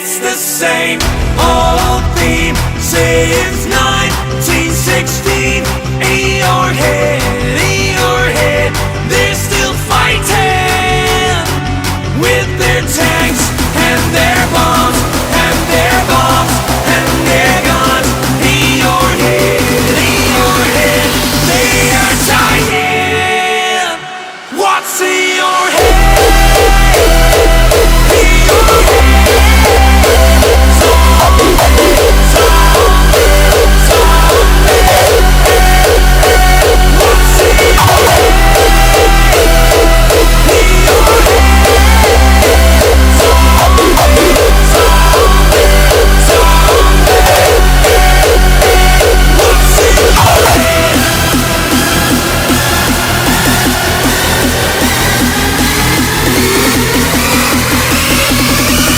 it's the same old theme since 1916. Eeyore head, they're still fighting with their tanks